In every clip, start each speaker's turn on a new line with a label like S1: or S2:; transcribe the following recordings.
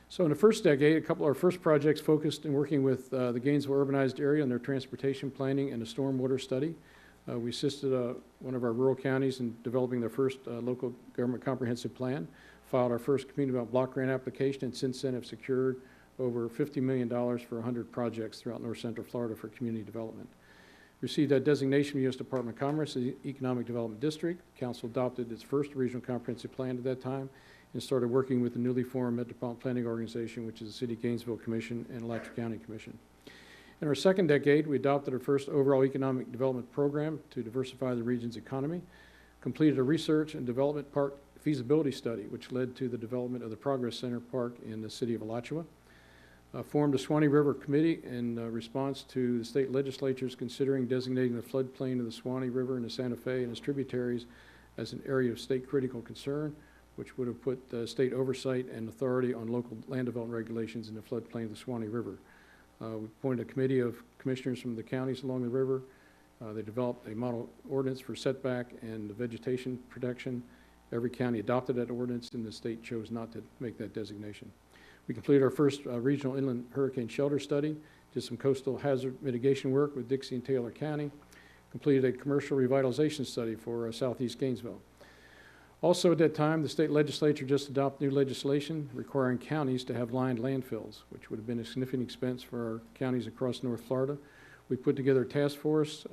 S1: So in the first decade, a couple of our first projects focused in working with the Gainesville urbanized area and their transportation planning and a stormwater study. We assisted one of our rural counties in developing their first local government comprehensive plan, filed our first community development block grant application, and since then have secured over $50 million for 100 projects throughout north central Florida for community development. Received that designation from the U.S. Department of Commerce as the Economic Development District. Council adopted its first regional comprehensive plan at that time and started working with the newly formed Metropolitan Planning Organization, which is the City of Gainesville Commission and Alachua County Commission. In our second decade, we adopted our first overall economic development program to diversify the region's economy, completed a research and development park feasibility study, which led to the development of the Progress Center Park in the city of Alachua. Formed a Swanee River Committee in response to the state legislatures considering designating the floodplain of the Swanee River and the Santa Fe and its tributaries as an area of state critical concern, which would have put state oversight and authority on local land development regulations in the floodplain of the Swanee River. We appointed a committee of commissioners from the counties along the river. They developed a model ordinance for setback and vegetation protection. Every county adopted that ordinance, and the state chose not to make that designation. We completed our first regional inland hurricane shelter study, did some coastal hazard mitigation work with Dixie and Taylor County, completed a commercial revitalization study for southeast Gainesville. Also at that time, the state legislature just adopted new legislation requiring counties to have lined landfills, which would have been a significant expense for our counties across North Florida. We put together a task force,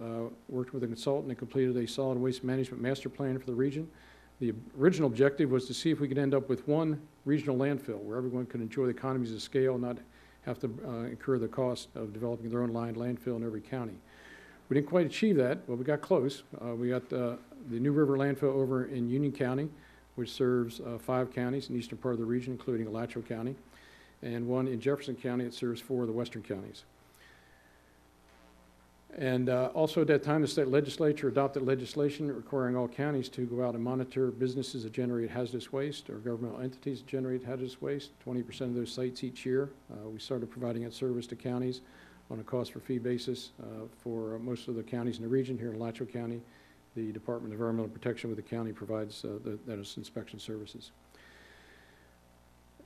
S1: worked with a consultant, and completed a solid waste management master plan for the region. The original objective was to see if we could end up with one regional landfill where everyone could enjoy the economies of scale and not have to incur the cost of developing their own lined landfill in every county. We didn't quite achieve that, but we got close. We got the New River landfill over in Union County, which serves 5 counties in the eastern part of the region, including Alachua County, and one in Jefferson County that serves 4 of the western counties. And also at that time, the state legislature adopted legislation requiring all counties to go out and monitor businesses that generate hazardous waste or governmental entities that generate hazardous waste, 20% of those sites each year. We started providing that service to counties on a cost per fee basis for most of the counties in the region. Here in Alachua County, the Department of Environmental Protection with the county provides those inspection services.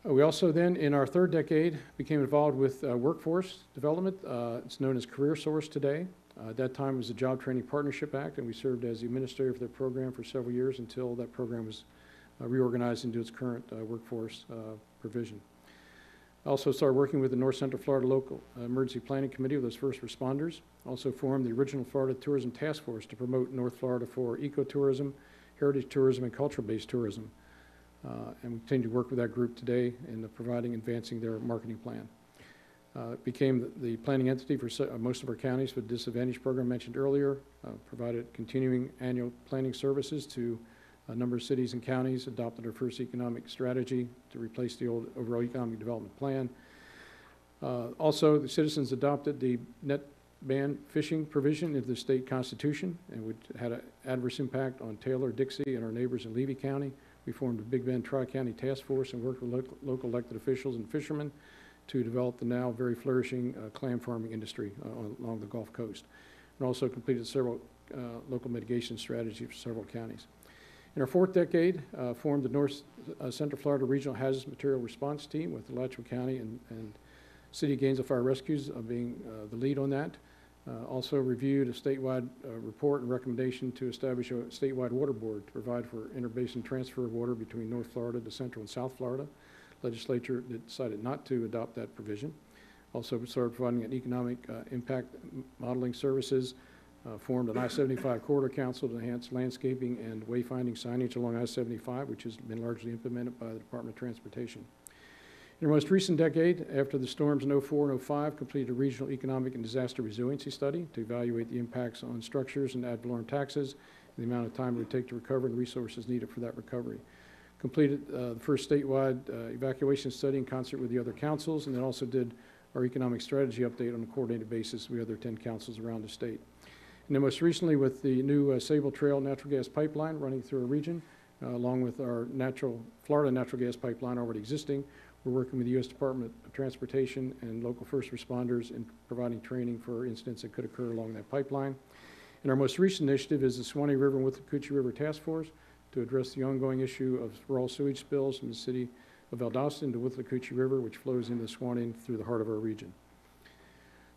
S1: We also then, in our third decade, became involved with workforce development. It's known as Career Source today. At that time, it was the Job Training Partnership Act, and we served as the administrator for that program for several years until that program was reorganized into its current workforce provision. I also started working with the North Central Florida Local Emergency Planning Committee with those first responders. Also formed the original Florida Tourism Task Force to promote North Florida for ecotourism, heritage tourism, and cultural-based tourism. And we continue to work with that group today in providing and advancing their marketing plan. It became the planning entity for most of our counties with the disadvantage program mentioned earlier, provided continuing annual planning services to a number of cities and counties, adopted our first economic strategy to replace the old overall economic development plan. Also, the citizens adopted the net ban fishing provision into the state constitution, and which had an adverse impact on Taylor, Dixie, and our neighbors in Levy County. We formed a Big Bend Tri-County task force and worked with local elected officials and fishermen to develop the now very flourishing clam farming industry along the Gulf Coast, and also completed several local mitigation strategies for several counties. In our fourth decade, formed the North Central Florida Regional Hazardous Material Response Team with Alachua County and City of Gainesville Fire Rescues being the lead on that. Also reviewed a statewide report and recommendation to establish a statewide water board to provide for interbasin transfer of water between North Florida to Central and South Florida. Legislature decided not to adopt that provision. Also started providing an economic impact modeling services, formed an I-75 Corridor Council to enhance landscaping and wayfinding signage along I-75, which has been largely implemented by the Department of Transportation. In our most recent decade, after the storms in 04 and 05, completed a regional economic and disaster resiliency study to evaluate the impacts on structures and ad valorem taxes, and the amount of time it would take to recover and the resources needed for that recovery. Completed the first statewide evacuation study in concert with the other councils, and then also did our economic strategy update on a coordinated basis with the other 10 councils around the state. And then most recently with the new Sable Trail natural gas pipeline running through our region, along with our Florida natural gas pipeline already existing, we're working with the U.S. Department of Transportation and local first responders in providing training for incidents that could occur along that pipeline. And our most recent initiative is the Swanee River and Withlacoochee River Task Force to address the ongoing issue of raw sewage spills from the city of Valdosta into Withlacoochee River, which flows into Swanee through the heart of our region.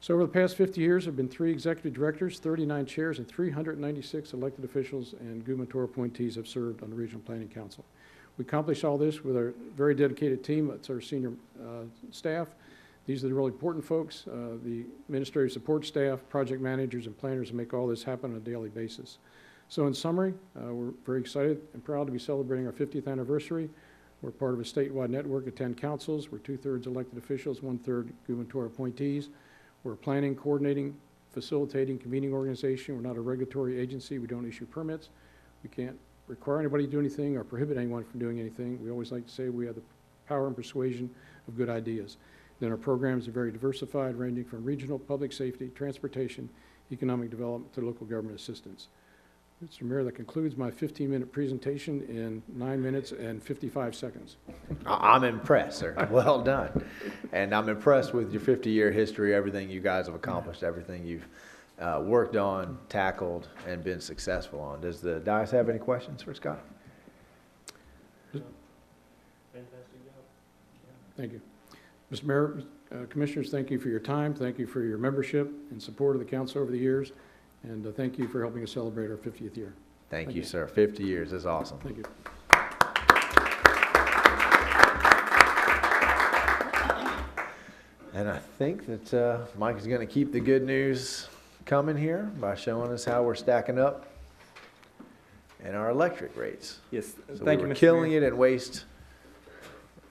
S1: So over the past 50 years, there have been 3 executive directors, 39 chairs, and 396 elected officials and gubernatorial appointees have served on the Regional Planning Council. We accomplished all this with our very dedicated team. That's our senior staff. These are the really important folks, the administrative support staff, project managers, and planners that make all this happen on a daily basis. So in summary, we're very excited and proud to be celebrating our 50th anniversary. We're part of a statewide network of 10 councils. We're 2/3 elected officials, 1/3 gubernatorial appointees. We're a planning, coordinating, facilitating, convening organization. We're not a regulatory agency. We don't issue permits. We can't require anybody to do anything or prohibit anyone from doing anything. We always like to say we have the power and persuasion of good ideas. Then our programs are very diversified, ranging from regional, public safety, transportation, economic development to local government assistance. Mr. Mayor, that concludes my 15-minute presentation in 9 minutes and 55 seconds.
S2: I'm impressed, sir. Well done. And I'm impressed with your 50-year history, everything you guys have accomplished, everything you've worked on, tackled, and been successful on. Does the dais have any questions for Scott?
S3: Fantastic job.
S1: Thank you. Mr. Mayor, Commissioners, thank you for your time. Thank you for your membership and support of the council over the years. And thank you for helping us celebrate our 50th year.
S2: Thank you, sir. 50 years is awesome.
S1: Thank you.
S2: And I think that Mike is going to keep the good news coming here by showing us how we're stacking up in our electric rates.
S3: Yes,
S2: So
S3: thank
S2: we
S3: you,
S2: were
S3: Mr.
S2: killing
S3: Mayor.
S2: it in waste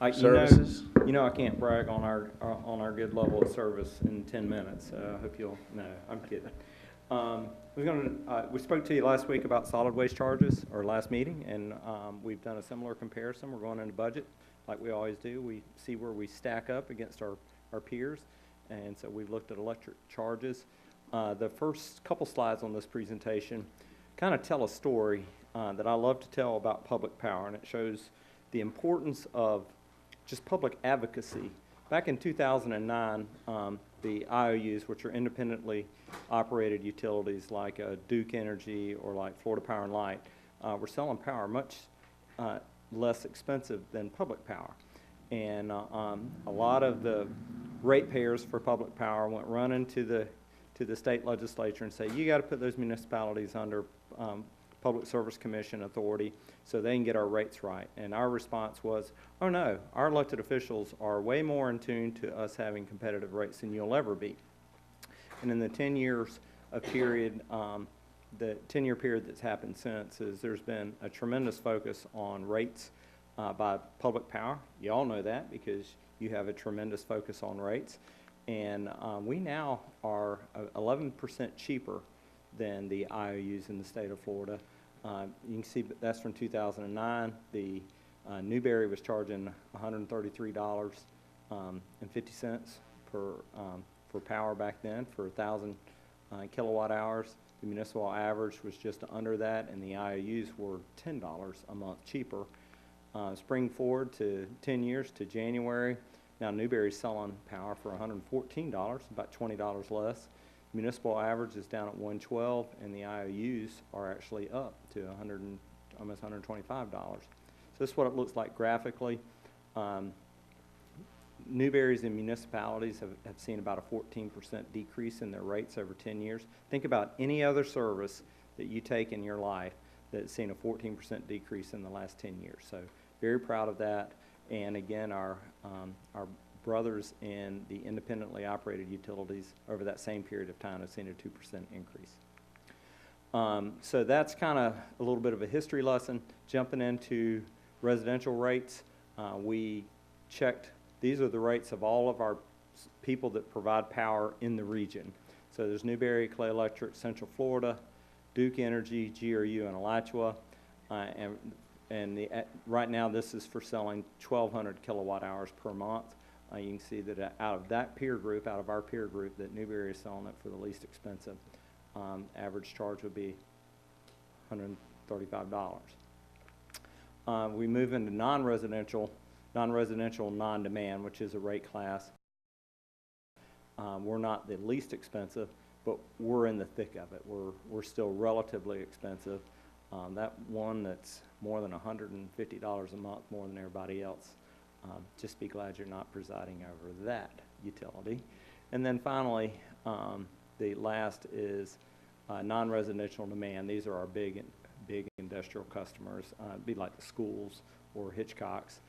S3: You
S2: services.
S3: know, I can't brag on our good level of service in 10 minutes. I hope you'll. No, I'm kidding. We spoke to you last week about solid waste charges, our last meeting, and we've done a similar comparison. We're going into budget like we always do. We see where we stack up against our peers, and so we've looked at electric charges. The first couple slides on this presentation kind of tell a story that I love to tell about public power, and it shows the importance of just public advocacy. Back in 2009, the IOUs, which are independently operated utilities like Duke Energy or like Florida Power and Light, were selling power much less expensive than public power. And a lot of the ratepayers for public power went running to the state legislature and say, you got to put those municipalities under Public Service Commission authority so they can get our rates right. And our response was, oh no, our elected officials are way more in tune to us having competitive rates than you'll ever be. And in the 10 years of period, the 10-year period that's happened since is there's been a tremendous focus on rates by public power. You all know that because you have a tremendous focus on rates. And we now are 11% cheaper than the IOUs in the state of Florida. You can see that's from 2009. The Newberry was charging $133.50 for power back then for 1,000 kilowatt hours. The municipal average was just under that, and the IOUs were $10 a month cheaper. Spring forward to 10 years to January. Now Newberry's selling power for $114, about $20 less. Municipal average is down at $112, and the IOUs are actually up to almost $125. So this is what it looks like graphically. Newberries and municipalities have seen about a 14% decrease in their rates over 10 years. Think about any other service that you take in your life that's seen a 14% decrease in the last 10 years. So very proud of that. And again, our brothers in the independently operated utilities over that same period of time have seen a 2% increase. So that's kind of a little bit of a history lesson. Jumping into residential rates, we checked, these are the rates of all of our people that provide power in the region. So there's Newberry, Clay Electric, Central Florida, Duke Energy, GRU, and Alachua. Right now this is for selling 1,200 kilowatt hours per month. You can see that out of our peer group, that Newberry is selling it for the least expensive. Average charge would be $135. We move into non-residential non-demand, which is a rate class. We're not the least expensive, but we're in the thick of it. We're still relatively expensive. That one that's more than $150 a month more than everybody else Just be glad you're not presiding over that utility. And then finally, the last is non-residential demand. These are our big industrial customers. It'd be like the schools or Hitchcock's.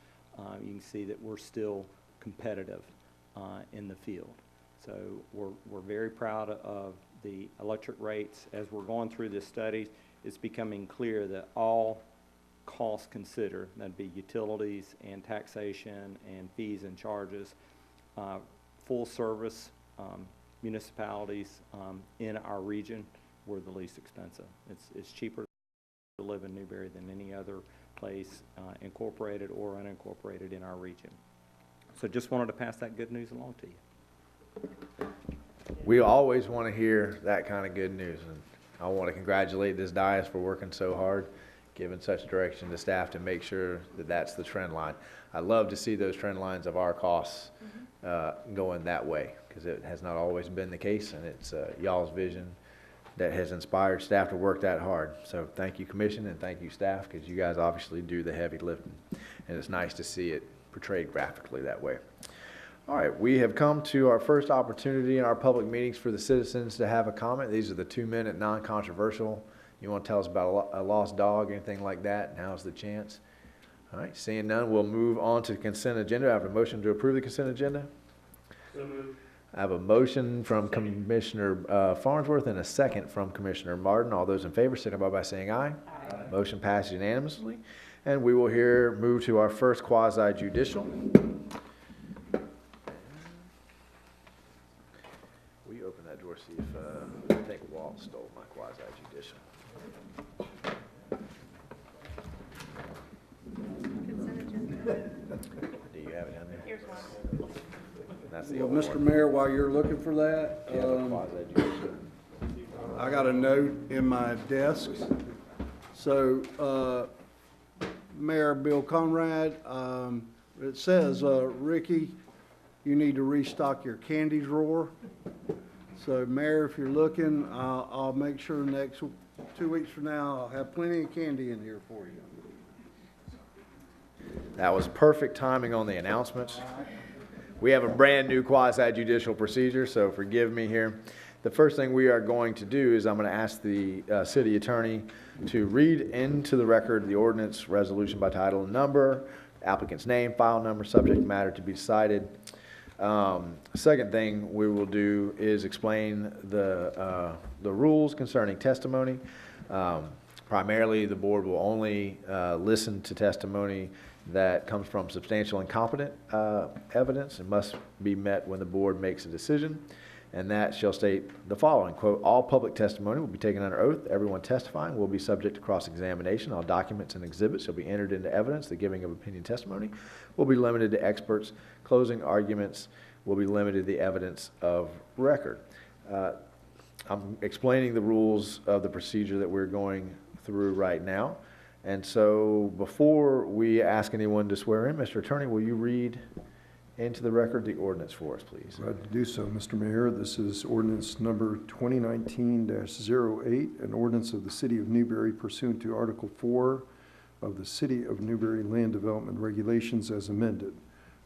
S3: You can see that we're still competitive in the field. So we're very proud of the electric rates. As we're going through this study, it's becoming clear that all costs considered, that'd be utilities and taxation and fees and charges, full service municipalities in our region were the least expensive. It's cheaper to live in Newberry than any other place, incorporated or unincorporated in our region. So just wanted to pass that good news along to you.
S2: We always want to hear that kind of good news, and I want to congratulate this dais for working so hard, giving such direction to staff to make sure that that's the trend line. I love to see those trend lines of our costs going that way, because it has not always been the case, and it's y'all's vision that has inspired staff to work that hard. So thank you, Commission, and thank you, staff, because you guys obviously do the heavy lifting, and it's nice to see it portrayed graphically that way. All right, we have come to our first opportunity in our public meetings for the citizens to have a comment. These are the 2-minute non-controversial. You want to tell us about a lost dog, anything like that? Now's the chance. All right, seeing none, we'll move on to the consent agenda. I have a motion to approve the consent agenda.
S4: So moved.
S2: I have a motion from Commissioner Farnsworth and a second from Commissioner Martin. All those in favor signify by saying aye. Aye. Motion passes unanimously. And we will here move to our first quasi-judicial. Will you open that door, see if I think Walt stole my quasi-judicial.
S5: Consent agenda.
S2: Do you have it down there?
S5: Here's one.
S2: That's the
S6: Well,
S2: old
S6: Mr.
S2: one.
S6: Mayor, while you're looking for that,
S2: Do you have a quasi-judicial?
S6: I got a note in my desk. So, Mayor Bill Conrad, it says, Ricky, you need to restock your candy drawer. So, Mayor, if you're looking, I'll make sure next 2 weeks from now, I'll have plenty of candy in here for you.
S2: That was perfect timing on the announcements. We have a brand new quasi-judicial procedure, so forgive me here. The first thing we are going to do is I'm going to ask the city attorney to read into the record the ordinance resolution by title and number, applicant's name, file number, subject matter to be decided. Second thing we will do is explain the rules concerning testimony. Primarily, the board will only listen to testimony that comes from substantial and competent evidence and must be met when the board makes a decision. And that shall state the following, quote, all public testimony will be taken under oath. Everyone testifying will be subject to cross-examination. All documents and exhibits shall be entered into evidence. The giving of opinion testimony will be limited to experts. Closing arguments will be limited to the evidence of record. I'm explaining the rules of the procedure that we're going through right now. And so before we ask anyone to swear in, Mr. Attorney, will you read into the record the ordinance for us, please?
S7: Glad to do so, Mr. Mayor. This is ordinance number 2019-08, an ordinance of the City of Newberry pursuant to Article 4 of the City of Newberry Land Development Regulations as amended,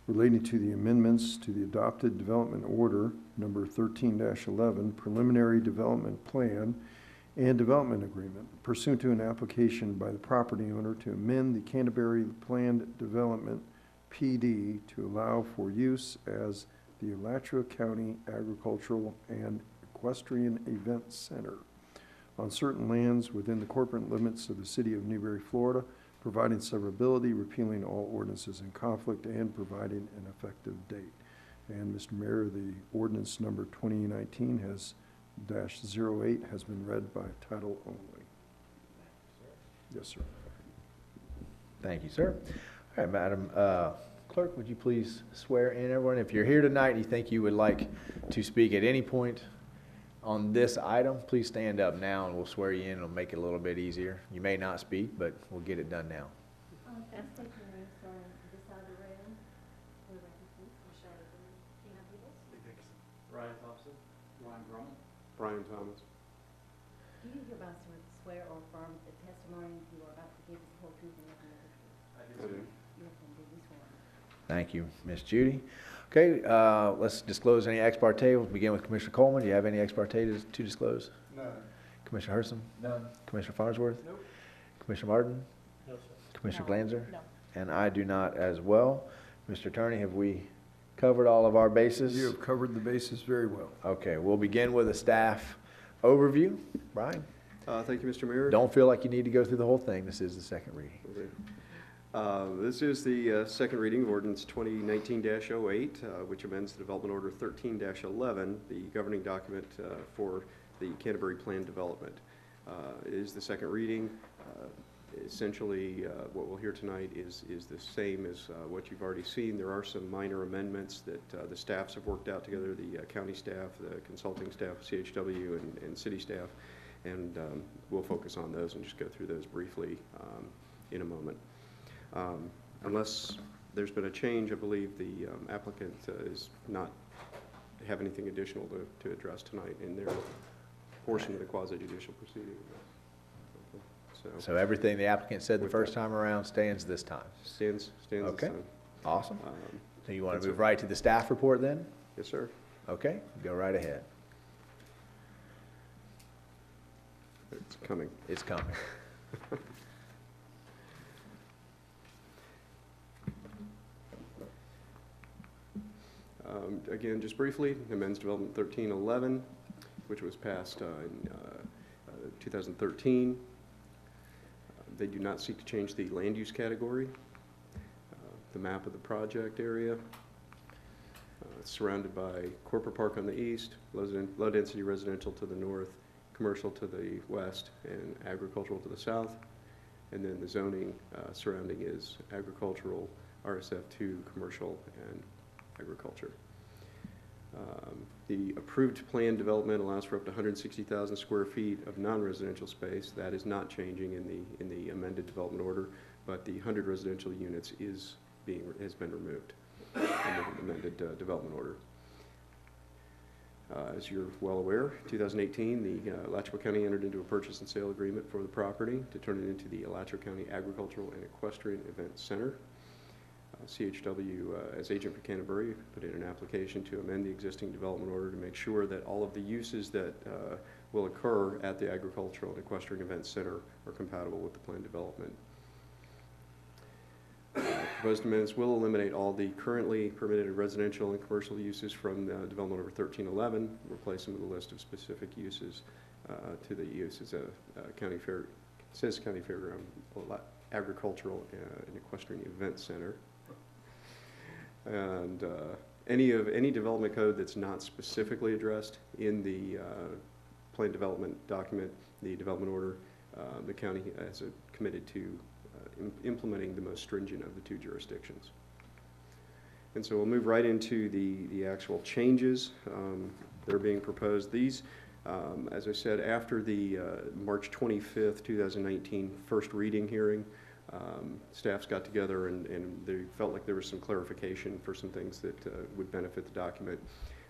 S7: relating to the amendments to the adopted development order number 13-11 preliminary development plan and development agreement pursuant to an application by the property owner to amend the Canterbury Planned Development PD to allow for use as the Alachua County Agricultural and Equestrian Event Center on certain lands within the corporate limits of the City of Newberry, Florida, providing severability, repealing all ordinances in conflict, and providing an effective date. And Mr. Mayor, the ordinance number 2019 has -08 has been read by title only. Yes, sir.
S2: Thank you, sir. All right, Madam Clerk, would you please swear in everyone? If you're here tonight and you think you would like to speak at any point on this item, please stand up now and we'll swear you in. It'll make it a little bit easier. You may not speak, but we'll get it done now.
S5: Can I state your name from this side of the rail? For the record, please. Michelle, do you have people?
S4: Ryan Thompson. Ryan Drummond.
S8: Brian Thomas.
S5: Do you hereby swear or affirm the testimony you are about to give is the whole truth and nothing but the truth?
S4: I
S8: I do.
S5: You have been duly sworn.
S2: Thank you, Ms. Judy. Okay, let's disclose any ex parte. We'll begin with Commissioner Coleman. Do you have any ex parte to disclose?
S6: No.
S2: Commissioner Herson?
S4: None.
S2: Commissioner Farnsworth?
S4: Nope.
S2: Commissioner Martin?
S4: No, sir.
S2: Commissioner
S5: No.
S2: Glanzer?
S5: No.
S2: And I do not as well. Mr. Attorney, have we covered all of our bases?
S7: You have covered the bases very well.
S2: Okay, we'll begin with a staff overview. Brian?
S8: Thank you, Mr. Mayor.
S2: Don't feel like you need to go through the whole thing. This is the second reading.
S8: This is the second reading of ordinance 2019-08, which amends the Development Order 13-11, the governing document for the Canterbury Plan Development. It is the second reading. Essentially, what we'll hear tonight is the same as what you've already seen. There are some minor amendments that the staffs have worked out together, the county staff, the consulting staff, CHW, and city staff, and we'll focus on those and just go through those briefly in a moment. Unless there's been a change, I believe the applicant is not have anything additional to address tonight in their portion of the quasi-judicial proceeding.
S2: So everything the applicant said the
S8: With
S2: first
S8: that.
S2: time around stands this time.
S8: Stands
S2: Okay.
S8: the same.
S2: Awesome. So you want
S8: that's
S2: to move
S8: it.
S2: right to the staff report then?
S8: Yes, sir.
S2: Okay, go right ahead.
S8: It's coming.
S2: It's coming.
S8: Again, just briefly, amends Development 1311, which was passed in 2013. They do not seek to change the land use category, the map of the project area. It's surrounded by corporate park on the east, low-density residential to the north, commercial to the west, and agricultural to the south. And then the zoning surrounding is agricultural, RSF2, commercial, and agriculture. The approved plan development allows for up to 160,000 square feet of non-residential space. That is not changing in the amended development order, but the 100 residential units has been removed in the amended development order. As you're well aware, 2018, the Alachua County entered into a purchase and sale agreement for the property to turn it into the Alachua County Agricultural and Equestrian Event Center. CHW, as agent for Canterbury, put in an application to amend the existing development order to make sure that all of the uses that will occur at the Agricultural and Equestrian Event Center are compatible with the planned development. Proposed amendments will eliminate all the currently permitted residential and commercial uses from the Development Order 1311, replace them with a list of specific uses to the uses County Fair, says County Fairground Agricultural and Equestrian Event Center. And any development code that's not specifically addressed in the plan development document, the development order, the county has committed to implementing the most stringent of the two jurisdictions. And so we'll move right into the actual changes that are being proposed. These, as I said, after the March 25th, 2019 first reading hearing, staffs got together and they felt like there was some clarification for some things that would benefit the document.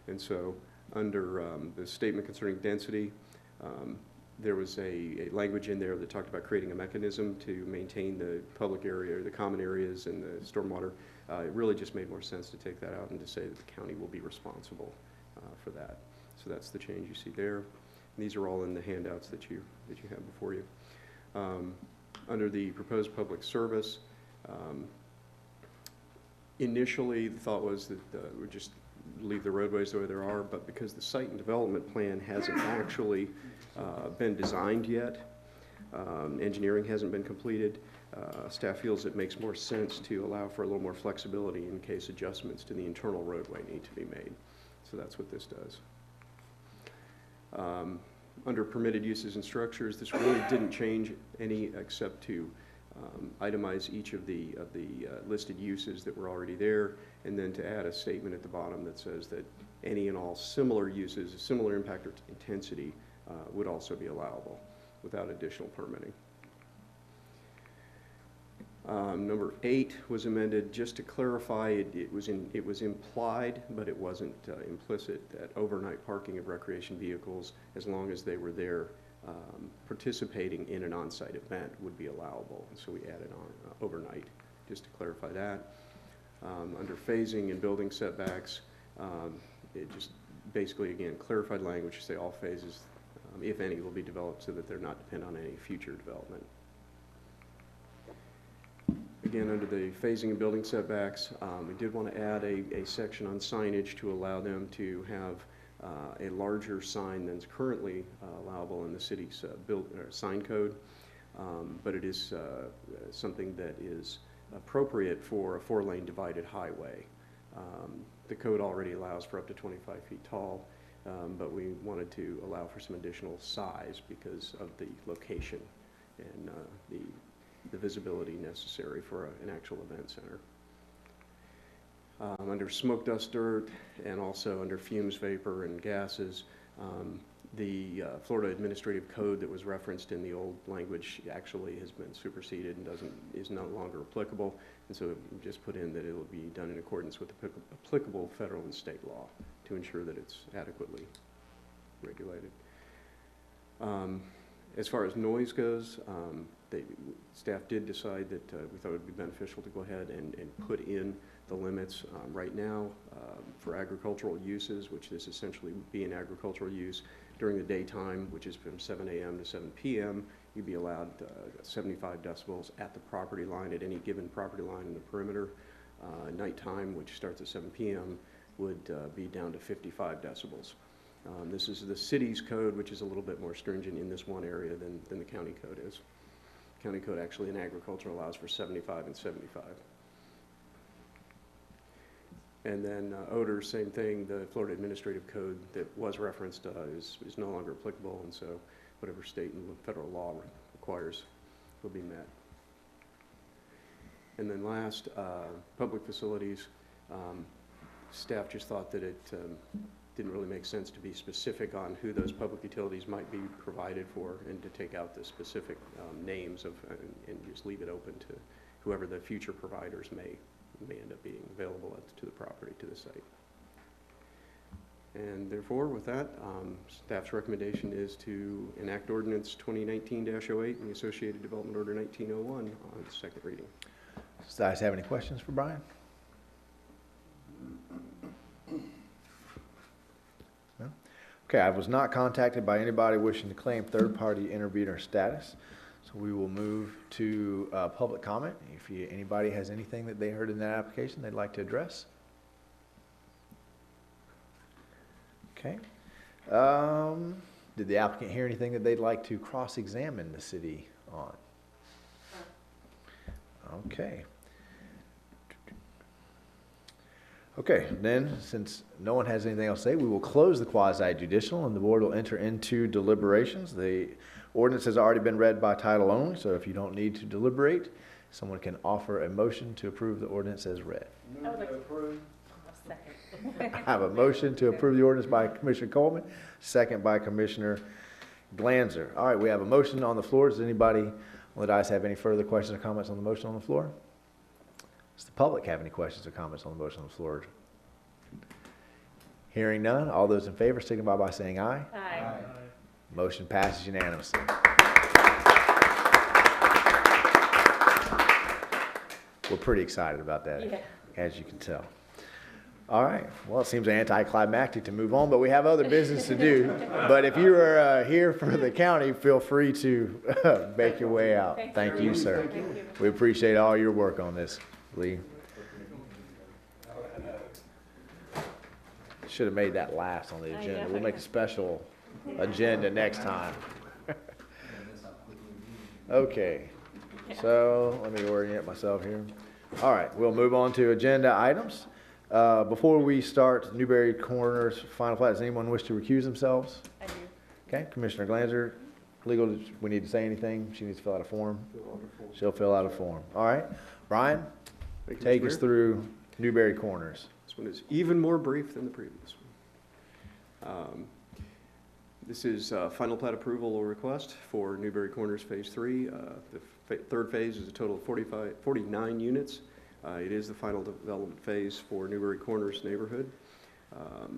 S8: And so under the statement concerning density, there was a language in there that talked about creating a mechanism to maintain the public area, the common areas, and the stormwater. It really just made more sense to take that out and to say that the county will be responsible for that. So that's the change you see there. And these are all in the handouts that you have before you. Under the proposed public service, initially the thought was that we'd just leave the roadways the way they are, but because the site and development plan hasn't actually been designed yet, engineering hasn't been completed, staff feels it makes more sense to allow for a little more flexibility in case adjustments to the internal roadway need to be made. So that's what this does. Under permitted uses and structures, this really didn't change any except to itemize each of the listed uses that were already there, and then to add a statement at the bottom that says that any and all similar uses, similar impact or intensity would also be allowable without additional permitting. Number 8 was amended just to clarify it was implied, but it wasn't implicit, that overnight parking of recreation vehicles, as long as they were there participating in an on-site event, would be allowable. And so we added on overnight just to clarify that. Under phasing and building setbacks, it just basically, again, clarified language to say all phases, if any, will be developed so that they're not dependent on any future development. Again, under the phasing and building setbacks, we did want to add a section on signage to allow them to have a larger sign than is currently allowable in the city's sign code, but it is something that is appropriate for a 4-lane divided highway. The code already allows for up to 25 feet tall, but we wanted to allow for some additional size because of the location and the visibility necessary for an actual event center. Under smoke, dust, dirt, and also under fumes, vapor, and gases, the Florida Administrative Code that was referenced in the old language actually has been superseded and is no longer applicable, and so we just put in that it will be done in accordance with applicable federal and state law to ensure that it's adequately regulated. As far as noise goes, staff did decide that we thought it would be beneficial to go ahead and put in the limits right now for agricultural uses, which this essentially would be an agricultural use. During the daytime, which is from 7 a.m. to 7 p.m., you'd be allowed 75 decibels at the property line, at any given property line in the perimeter. Nighttime, which starts at 7 p.m., would be down to 55 decibels. This is the city's code, which is a little bit more stringent in this one area than the county code is. County code actually in agriculture allows for 75 and 75. And then odor, same thing. The Florida Administrative Code that was referenced is no longer applicable, and so whatever state and federal law requires will be met. And then last, public facilities. Staff just thought that it didn't really make sense to be specific on who those public utilities might be provided for, and to take out the specific names of and just leave it open to whoever the future providers may end up being available to the property, to the site. And therefore, with that, staff's recommendation is to enact ordinance 2019-08 and the associated development order 1901 on second reading.
S2: Does the guys have any questions for Brian? No? Okay, I was not contacted by anybody wishing to claim third-party intervener status. So we will move to public comment. If anybody has anything that they heard in that application they'd like to address. Okay. Did the applicant hear anything that they'd like to cross-examine the city on? Okay. Okay, then, since no one has anything else to say, we will close the quasi-judicial and the board will enter into deliberations. The ordinance has already been read by title only, so if you don't need to deliberate, someone can offer a motion to approve the ordinance as read.
S6: Move to approve.
S2: I have a motion to approve the ordinance by Commissioner Coleman, second by Commissioner Glanzer. All right, we have a motion on the floor. Does anybody on the dais have any further questions or comments on the motion on the floor? Does the public have any questions or comments on the motion on the floor? Hearing none, all those in favor signify by saying aye.
S5: Aye.
S2: Motion passes unanimously. We're pretty excited about that,
S5: Yeah.
S2: as you can tell. All right. Well, it seems anticlimactic to move on, but we have other business to do. But if you are here for the county, feel free to make your way out. Thank you, sir.
S5: Thank you.
S2: We appreciate all your work on this, Lee. Should have made that last on the agenda. We'll make a special agenda next time. Okay. So let me orient myself here. All right. We'll move on to agenda items. Before we start Newberry Corners final plat, does anyone wish to recuse themselves?
S5: I do.
S2: Okay, Commissioner Glanzer, legal, we need to say anything? She needs to fill out a form? She'll fill out a form. All right. Brian,
S8: Thank you,
S2: take
S8: Mr.
S2: us
S8: Mayor.
S2: through Newberry Corners.
S8: This one is even more brief than the previous one. This is final plat approval or request for Newberry Corners Phase 3. The third phase is a total of 49 units. It is the final development phase for Newberry Corners neighborhood.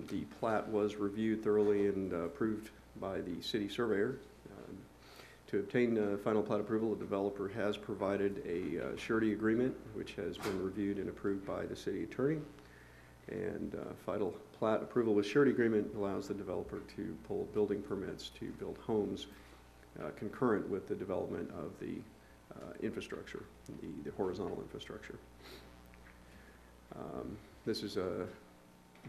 S8: The plat was reviewed thoroughly and approved by the city surveyor. To obtain final plat approval, the developer has provided a surety agreement, which has been reviewed and approved by the city attorney. And final plat approval with surety agreement allows the developer to pull building permits to build homes concurrent with the development of the infrastructure, the horizontal infrastructure. This is a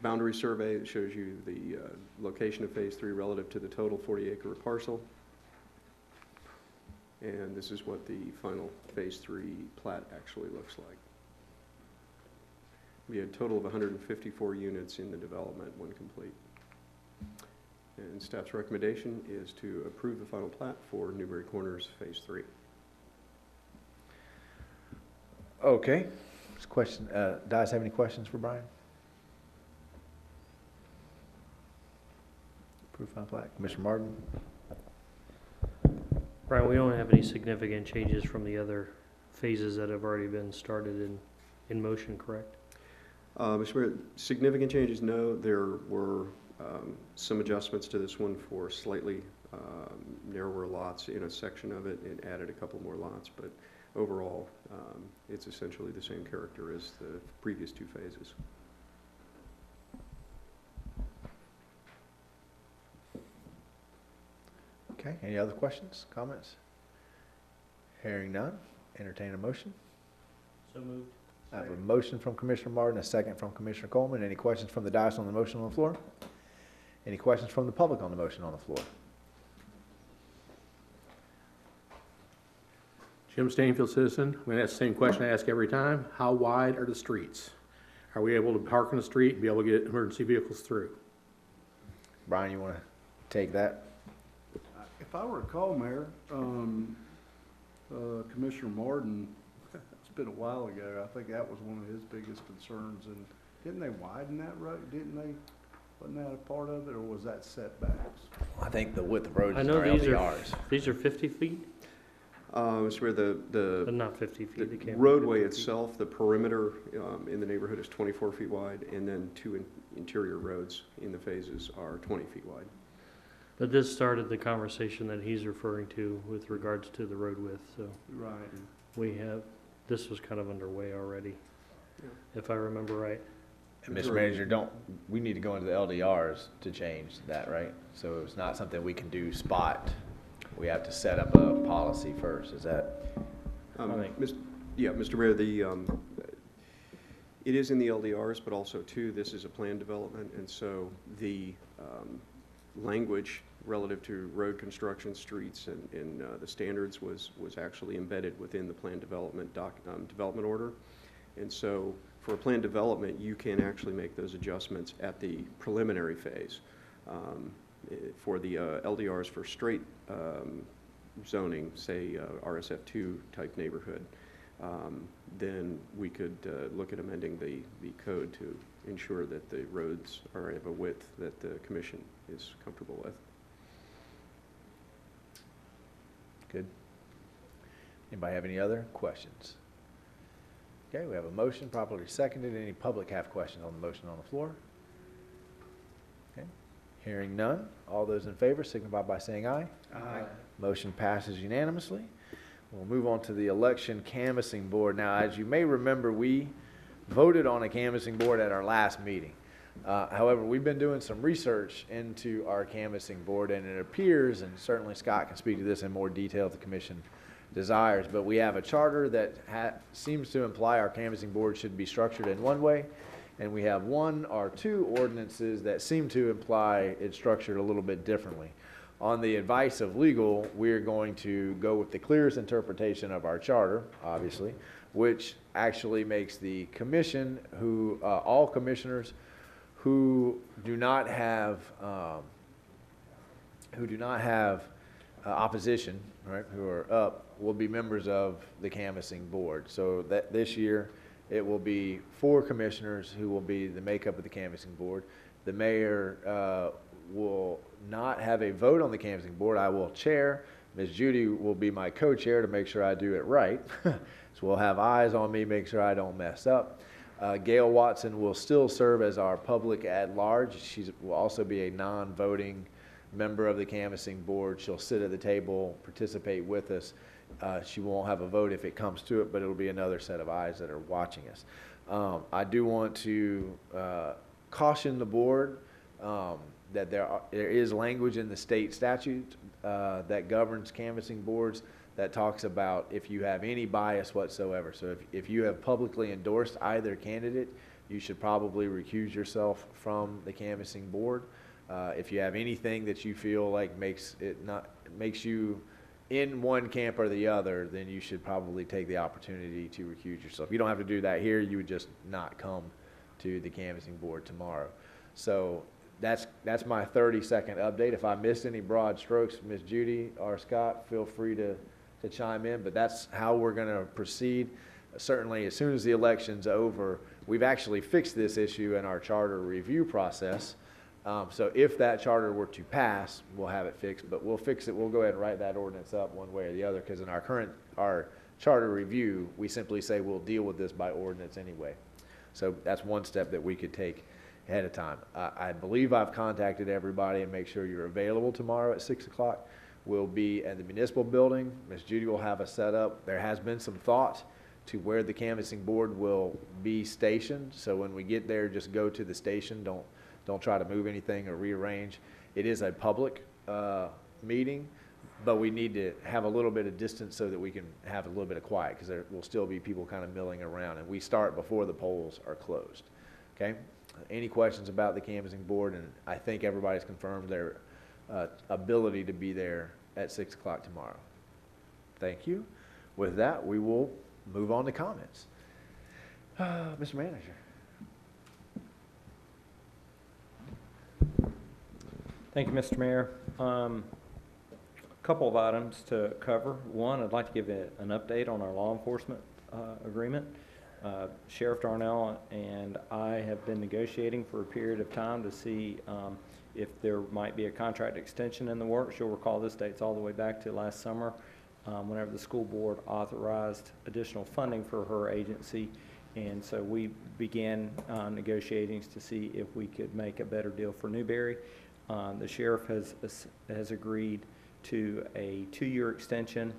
S8: boundary survey that shows you the location of Phase 3 relative to the total 40-acre parcel. And this is what the final Phase 3 plat actually looks like. We had a total of 154 units in the development when complete. And staff's recommendation is to approve the final plat for Newberry Corners Phase 3.
S2: Okay. This question, Dias have any questions for Brian? Approve final plat. Commissioner Martin?
S9: Brian, we don't have any significant changes from the other phases that have already been started in motion, correct?
S8: Mr. Mayor, significant changes, no. There were some adjustments to this one for slightly narrower lots in a section of it. It added a couple more lots, but overall, it's essentially the same character as the previous two phases.
S2: Okay, any other questions, comments? Hearing none, entertain a motion.
S9: So moved.
S2: I have a motion from Commissioner Martin, a second from Commissioner Coleman. Any questions from the dais on the motion on the floor? Any questions from the public on the motion on the floor?
S1: Jim Stainfield, citizen. I'm going to ask the same question I ask every time. How wide are the streets? Are we able to park in the street and be able to get emergency vehicles through?
S2: Brian, you want to take that?
S6: If I recall, Mayor, Commissioner Martin, it's been a while ago, I think that was one of his biggest concerns, and didn't they widen that road, wasn't that a part of it, or was that setbacks?
S2: I think the width of roads
S9: I
S2: is
S9: know
S2: our LDRs.
S9: these are 50 feet,
S8: Mr. Mayor,
S9: but not 50 feet.
S8: the
S9: They can't be
S8: roadway
S9: 50 feet.
S8: itself, the perimeter in the neighborhood is 24 feet wide, and then two interior roads in the phases are 20 feet wide.
S9: But this started the conversation that he's referring to with regards to the road width, so
S6: Right.
S9: this was kind of underway already,
S8: Yeah.
S9: if I remember right.
S2: And Mr. Manager, we need to go into the LDRs to change that, right? So it's not something we can do spot. We have to set up a policy first, is that?
S8: Yeah, Mr. Mayor, it is in the LDRs, but also too, this is a planned development, and so the language relative to road construction, streets, and the standards was actually embedded within the planned development development order. And so for a planned development, you can actually make those adjustments at the preliminary phase. For the LDRs for straight zoning, say RSF2 type neighborhood, then we could look at amending the code to ensure that the roads are of a width that the commission is comfortable with.
S2: Good. Anybody have any other questions? Okay, we have a motion properly seconded. Any public have questions on the motion on the floor? Okay, hearing none. All those in favor signify by saying aye.
S6: Aye.
S2: Motion passes unanimously. We'll move on to the election canvassing board. Now, as you may remember, we voted on a canvassing board at our last meeting. However, we've been doing some research into our canvassing board, and it appears, and certainly Scott can speak to this in more detail if the commission desires, but we have a charter that seems to imply our canvassing board should be structured in one way, and we have one or two ordinances that seem to imply it's structured a little bit differently. On the advice of legal, we're going to go with the clearest interpretation of our charter, obviously, which actually makes the commission, all commissioners who do not have opposition, right, who are up, will be members of the canvassing board. So that this year, it will be 4 commissioners who will be the makeup of the canvassing board. The mayor will not have a vote on the canvassing board. I will chair. Ms. Judy will be my co-chair to make sure I do it right. So we'll have eyes on me, make sure I don't mess up. Gail Watson will still serve as our public at large. She will also be a non-voting member of the canvassing board. She'll sit at the table, participate with us. She won't have a vote if it comes to it, but it'll be another set of eyes that are watching us. I do want to caution the board that there is language in the state statute that governs canvassing boards that talks about if you have any bias whatsoever. So if you have publicly endorsed either candidate, you should probably recuse yourself from the canvassing board. If you have anything that you feel like makes you in one camp or the other, then you should probably take the opportunity to recuse yourself. You don't have to do that here. You would just not come to the canvassing board tomorrow. So that's my 30-second update. If I missed any broad strokes, Ms. Judy or Scott, feel free to chime in, but that's how we're going to proceed. Certainly, as soon as the election's over, we've actually fixed this issue in our charter review process. So if that charter were to pass, we'll have it fixed, but we'll fix it. We'll go ahead and write that ordinance up one way or the other, because in our charter review, we simply say we'll deal with this by ordinance anyway. So that's one step that we could take ahead of time. I believe I've contacted everybody and make sure you're available tomorrow at 6 o'clock. We'll be at the municipal building. Ms. Judy will have us set up. There has been some thought to where the canvassing board will be stationed. So when we get there, just go to the station. Don't try to move anything or rearrange. It is a public meeting, but we need to have a little bit of distance so that we can have a little bit of quiet, because there will still be people kind of milling around, and we start before the polls are closed. Okay? Any questions about the canvassing board? And I think everybody's confirmed their ability to be there at 6 o'clock tomorrow. Thank you. With that, we will move on to comments. Mr. Manager.
S3: Thank you, Mr. Mayor. A couple of items to cover. One, I'd like to give an update on our law enforcement agreement. Sheriff Darnell and I have been negotiating for a period of time to see if there might be a contract extension in the works. You'll recall this dates all the way back to last summer, whenever the school board authorized additional funding for her agency. And so we began negotiations to see if we could make a better deal for Newberry. The sheriff has agreed to a 2-year extension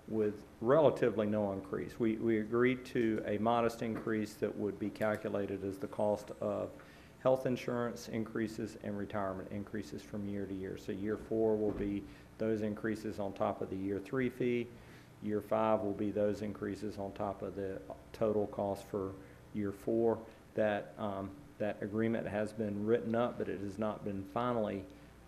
S3: with relatively no increase. We agreed to a modest increase that would be calculated as the cost of health insurance increases and retirement increases from year to year. So year 4 will be those increases on top of the year 3 fee. Year 5 will be those increases on top of the total cost for year 4. That agreement has been written up, but it has not been finally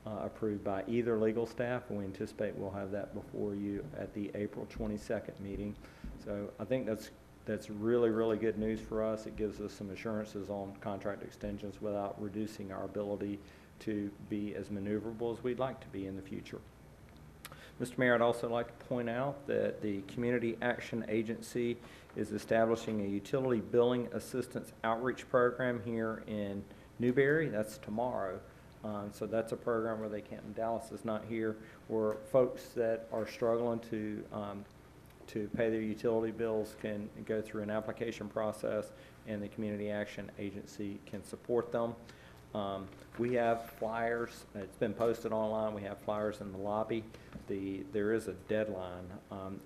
S3: approved by either legal staff, and we anticipate we'll have that before you at the April 22nd meeting. So I think that's really, really good news for us. It gives us some assurances on contract extensions without reducing our ability to be as maneuverable as we'd like to be in the future. Mr. Mayor, I'd also like to point out that the Community Action Agency is establishing a utility billing assistance outreach program here in Newberry. That's tomorrow. So that's a program where Dallas is not here, where folks that are struggling to pay their utility bills can go through an application process, and the Community Action Agency can support them. We have flyers. It's been posted online. We have flyers in the lobby. There is a deadline.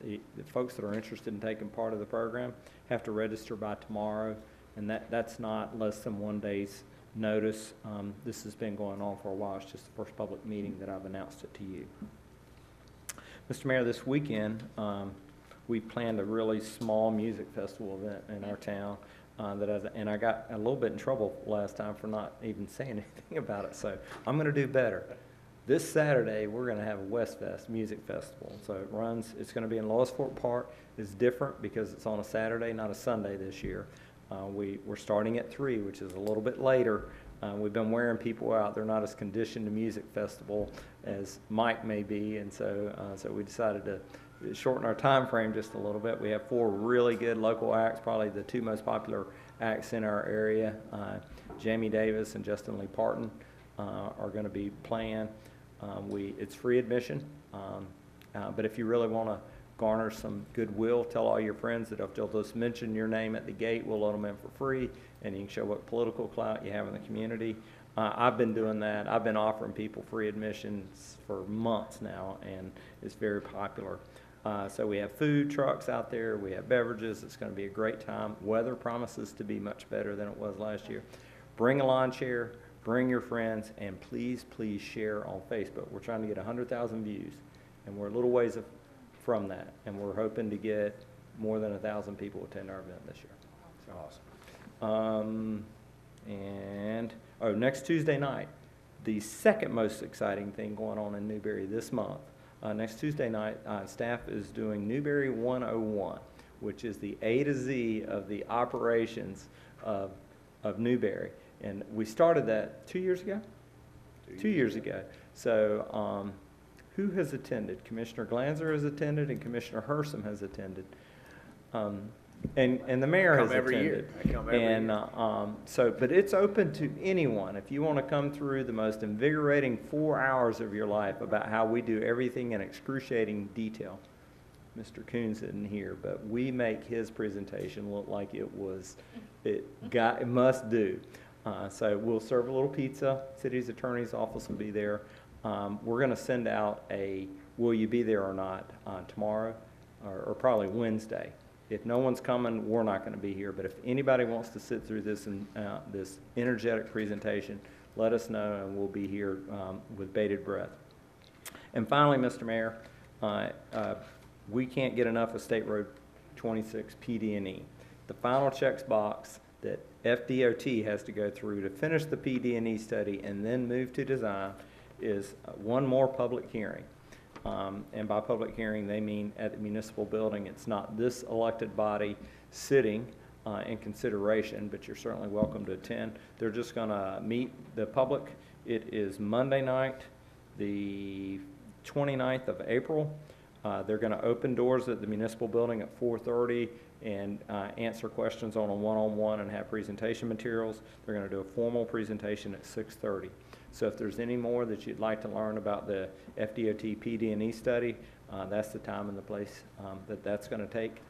S3: The folks that are interested in taking part of the program have to register by tomorrow, and that's not less than 1 day's notice. This has been going on for a while. It's just the first public meeting that I've announced it to you. Mr. Mayor, this weekend we planned a really small music festival event in our town. And I got a little bit in trouble last time for not even saying anything about it, so I'm going to do better. This Saturday, we're going to have a West Fest Music Festival. So it's going to be in Lois Fort Park. It's different because it's on a Saturday, not a Sunday this year. We're starting at 3, which is a little bit later. We've been wearing people out. They're not as conditioned to music festival as Mike may be, and so we decided to shorten our time frame just a little bit. We have 4 really good local acts, probably the 2 most popular acts in our area. Jamie Davis and Justin Lee Parton are going to be playing. It's free admission, but if you really want to garner some goodwill. Tell all your friends that if they'll just mention your name at the gate, we'll let them in for free, and you can show what political clout you have in the community. I've been doing that. I've been offering people free admissions for months now, and it's very popular. So we have food trucks out there. We have beverages. It's going to be a great time. Weather promises to be much better than it was last year. Bring a lawn chair. Bring your friends, and please, please share on Facebook. We're trying to get 100,000 views, and we're a little ways from that, and we're hoping to get more than 1,000 people attend our event this year.
S2: Awesome.
S3: And next Tuesday night, the second most exciting thing going on in Newberry this month. Next Tuesday night, staff is doing Newberry 101, which is the A to Z of the operations of Newberry. And we started that 2 years ago? 2 years ago. So who has attended? Commissioner Glanzer has attended, and Commissioner Hersom has attended. And the mayor has
S2: Every
S3: attended.
S2: year. I come every year.
S3: But it's open to anyone. If you want to come through the most invigorating 4 hours of your life about how we do everything in excruciating detail. Mr. Coons isn't here, but we make his presentation look like it must do. So we'll serve a little pizza. City's attorney's office will be there. We're going to send out a will you be there or not tomorrow or probably Wednesday. If no one's coming, we're not going to be here. But if anybody wants to sit through this this energetic presentation, let us know, and we'll be here with bated breath. And finally, Mr. Mayor, we can't get enough of State Road 26 PD&E. The final checks box that FDOT has to go through to finish the PD&E study and then move to design is one more public hearing. And by public hearing, they mean at the municipal building. It's not this elected body sitting in consideration, but you're certainly welcome to attend. They're just going to meet the public. It is Monday night, the 29th of April. They're going to open doors at the municipal building at 4:30 and answer questions on a one-on-one and have presentation materials. They're going to do a formal presentation at 6:30. So if there's any more that you'd like to learn about the FDOT PD&E study, that's the time and the place that's going to take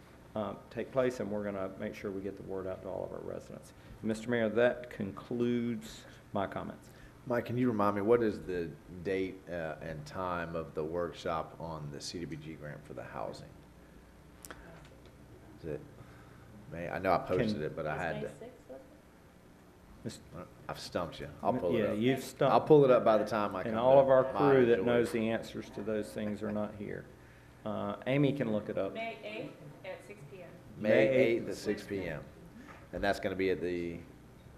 S3: place, and we're going to make sure we get the word out to all of our residents. Mr. Mayor, that concludes my comments.
S2: Mike, can you remind me, what is the date and time of the workshop on the CDBG grant for the housing? Is it May? I know I posted it, but I had to. I've stumped you. I'll pull it up.
S3: You've stumped.
S2: I'll pull it up by the time I come
S3: And all of our
S2: back.
S3: crew that knows the answers to those things are not here. Amy can look it up.
S5: May 8th at 6 p.m.
S2: May 8th at 6 p.m. And that's going to be at the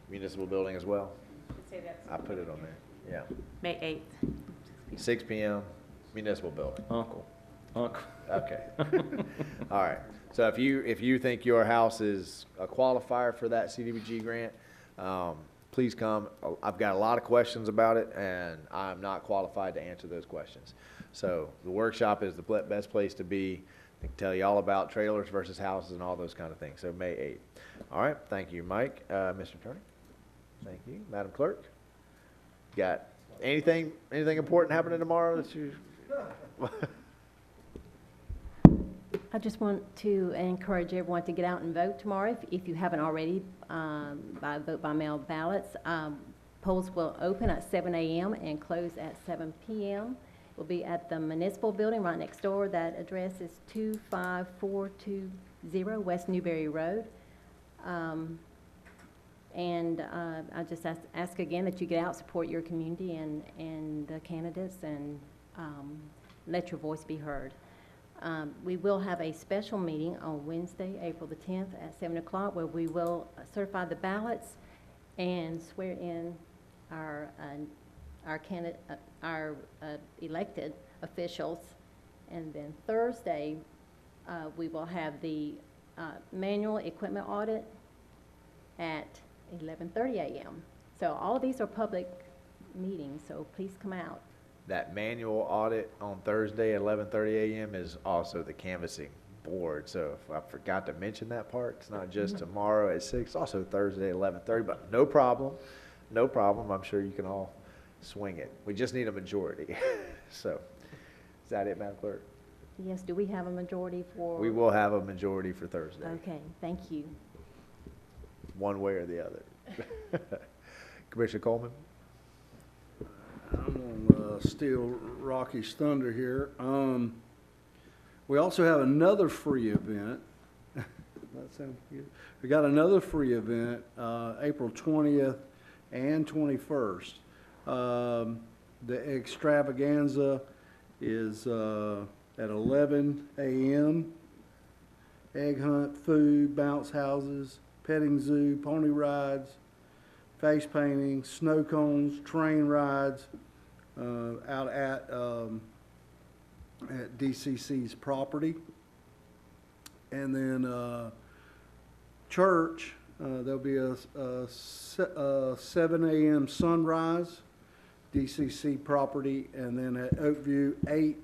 S2: municipal building as well?
S5: Say that's
S2: I put it on there, yeah.
S5: May 8th.
S2: 6 p.m., municipal building.
S3: Uncle.
S2: Okay. All right. So if you think your house is a qualifier for that CDBG grant, please come. I've got a lot of questions about it, and I'm not qualified to answer those questions. So the workshop is the best place to be. I can tell you all about trailers versus houses and all those kind of things. So May 8th. All right. Thank you, Mike. Mr. Attorney. Thank you. Madam Clerk. Got anything important happening tomorrow that you?
S5: I just want to encourage everyone to get out and vote tomorrow. If you haven't already, by vote by mail ballots. Polls will open at 7 a.m. and close at 7 p.m. We'll be at the municipal building right next door. That address is 25420 West Newberry Road. And I just ask again that you get out, support your community and the candidates, and let your voice be heard. We will have a special meeting on Wednesday, April the 10th at 7 o'clock, where we will certify the ballots and swear in our elected officials. And then Thursday, we will have the manual equipment audit at 11:30 a.m. So all of these are public meetings, so please come out.
S2: That manual audit on Thursday at 11:30 a.m. is also the canvassing board. So if I forgot to mention that part, it's not just tomorrow at 6, also Thursday at 11:30, but no problem. No problem. I'm sure you can all swing it. We just need a majority. So is that it, Madam Clerk?
S5: Yes, do we have a majority for?
S2: We will have a majority for Thursday,
S5: Okay, thank you.
S2: one way or the other. Commissioner Coleman?
S6: I'm gonna steal Rocky's thunder here. We also have another free event. That sounds good. We got another free event, April 20th and 21st. The extravaganza is at 11 a.m. Egg hunt, food, bounce houses, petting zoo, pony rides, face painting, snow cones, train rides, out at DCC's property. And then church, there'll be a 7 a.m. sunrise, DCC property, and then at Oakview, 8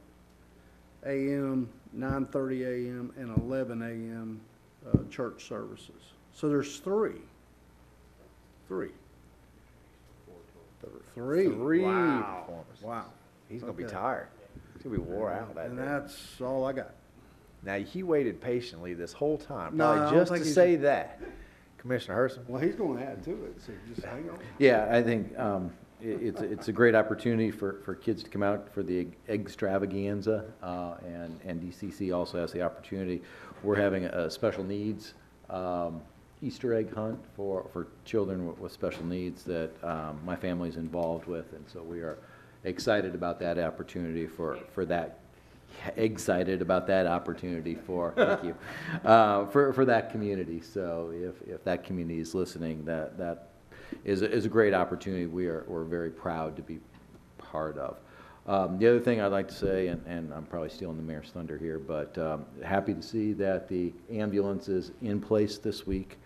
S6: a.m., 9:30 a.m., and 11 a.m. Church services. So there's three. Three. Wow.
S2: Performances.
S6: Wow.
S2: He's gonna be
S6: Okay.
S2: tired. He's gonna be wore out that
S6: And
S2: day.
S6: that's all I got.
S2: Now, he waited patiently this whole time,
S6: No, I
S2: probably
S6: don't
S2: just
S6: think
S2: to
S6: he's-
S2: say that. Commissioner Herson?
S6: Well, he's gonna add to it, so just hang on.
S10: Yeah, I think it's a great opportunity for kids to come out for the extravaganza, and DCC also has the opportunity. We're having a special needs Easter egg hunt for children with special needs that my family's involved with, and so we are excited about that opportunity for that. Excited about that opportunity for, thank you, for that community. So if that community is listening, that is a great opportunity we're very proud to be part of. The other thing I'd like to say, and I'm probably stealing the mayor's thunder here, but happy to see that the ambulance is in place this week.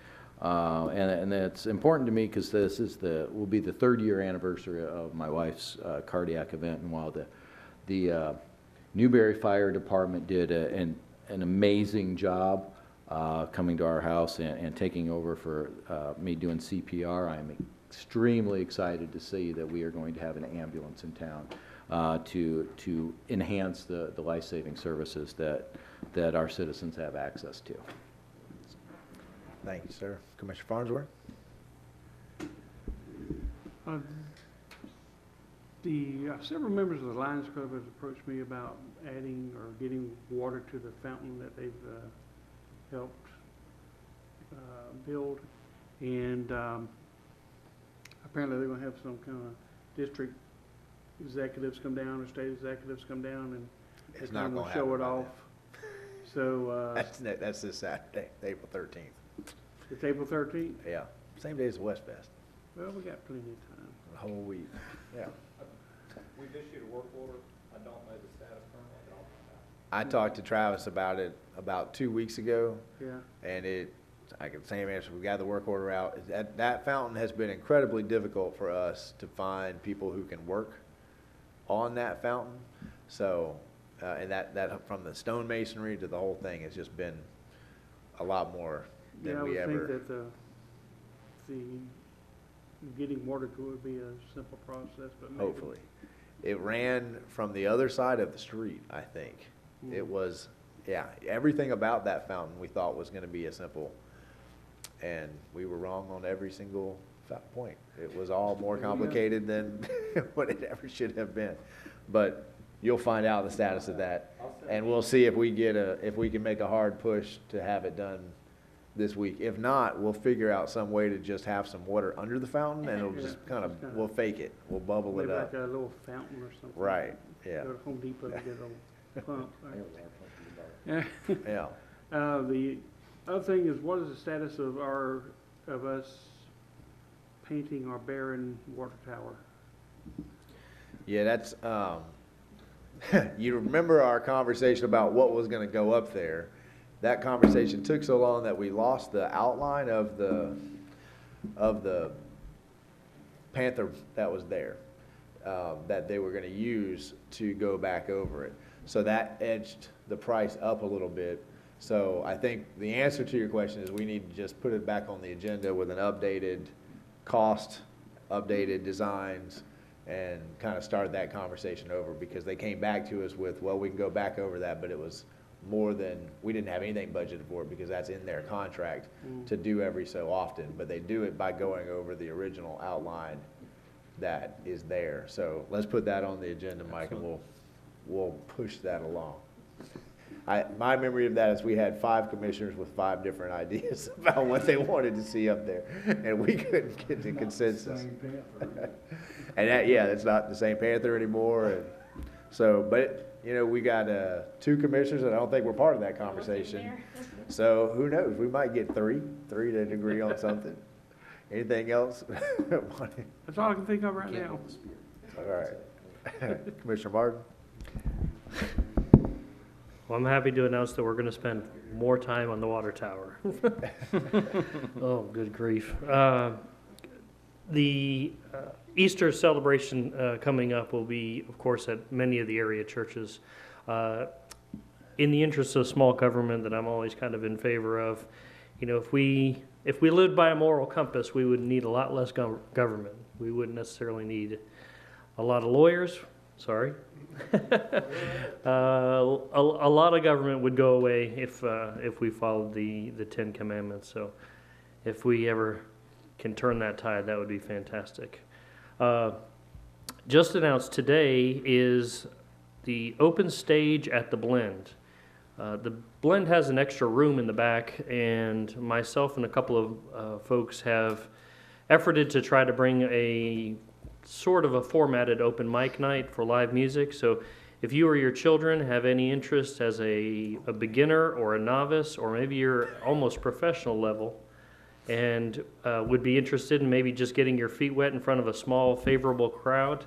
S10: And it's important to me because this is will be the 3rd-year anniversary of my wife's cardiac event, and while the Newberry Fire Department did an amazing job coming to our house and taking over for me doing CPR. I'm extremely excited to see that we are going to have an ambulance in town to enhance the life-saving services that our citizens have access to.
S2: Thank you, sir. Commissioner Farnsworth?
S11: Several members of the Lions Club have approached me about adding or getting water to the fountain that they've helped build. And apparently they're going to have some kind of district executives come down or state executives come down and
S2: It's
S11: they
S2: not
S11: kind
S2: gonna
S11: of show
S2: happen
S11: it
S2: by
S11: off. So
S2: That's this Saturday, April 13th.
S11: it's April 13th.
S2: Yeah, same day as the West Fest,
S11: Well, we got plenty of time.
S2: the whole week. Yeah.
S3: We've issued a work order. I don't know the status currently.
S2: I talked to Travis about it about 2 weeks ago,
S11: Yeah.
S2: and I can same answer. We got the work order out. That fountain has been incredibly difficult for us to find people who can work on that fountain. So, and that from the stone masonry to the whole thing has just been a lot more
S11: Yeah,
S2: than
S11: I
S2: we
S11: would
S2: ever.
S11: think that the getting water to it would be a simple process, but maybe.
S2: Hopefully. It ran from the other side of the street, I think. It was, yeah, everything about that fountain we thought was gonna be a simple, and we were wrong on every single point. It was all more complicated than what it ever should have been. But you'll find out the status of that, and we'll see if we if we can make a hard push to have it done this week. If not, we'll figure out some way to just have some water under the fountain, and it'll just kind of, we'll fake it. We'll bubble it
S11: Maybe
S2: up.
S11: like a little fountain or something.
S2: Right, yeah.
S11: Go to Home Depot and get a little pump. Yeah.
S2: Yeah.
S11: The other thing is, what is the status of us painting our Barron water tower?
S2: Yeah, that's, you remember our conversation about what was gonna go up there. That conversation took so long that we lost the outline of the Panther that was there, that they were gonna use to go back over it. So that edged the price up a little bit. So I think the answer to your question is we need to just put it back on the agenda with an updated cost, updated designs, and kind of started that conversation over, because they came back to us with, well, we can go back over that, but it was more than, we didn't have anything budgeted for it because that's in their contract to do every so often, but they do it by going over the original outline that is there. So let's put that on the agenda, Mike, and we'll push that along. My memory of that is we had 5 commissioners with 5 different ideas about what they wanted to see up there, and we couldn't get to consensus. And that, yeah, that's not the same Panther anymore. And so, but, you know, we got 2 commissioners that I don't think were part of that conversation. So who knows? We might get 3 to agree on something. Anything else?
S11: That's all I can think of right now.
S2: All right. Commissioner Martin?
S9: Well, I'm happy to announce that we're going to spend more time on the water tower. Oh, good grief. The Easter celebration coming up will be, of course, at many of the area churches. In the interest of small government that I'm always kind of in favor of, you know, if we lived by a moral compass, we would need a lot less government. We wouldn't necessarily need a lot of lawyers. Sorry. A lot of government would go away if we followed the 10 Commandments. So if we ever can turn that tide, that would be fantastic. Just announced today is the open stage at the Blend. The Blend has an extra room in the back, and myself and a couple of folks have efforted to try to bring a sort of a formatted open mic night for live music. So if you or your children have any interest as a beginner or a novice, or maybe you're almost professional level and would be interested in maybe just getting your feet wet in front of a small favorable crowd,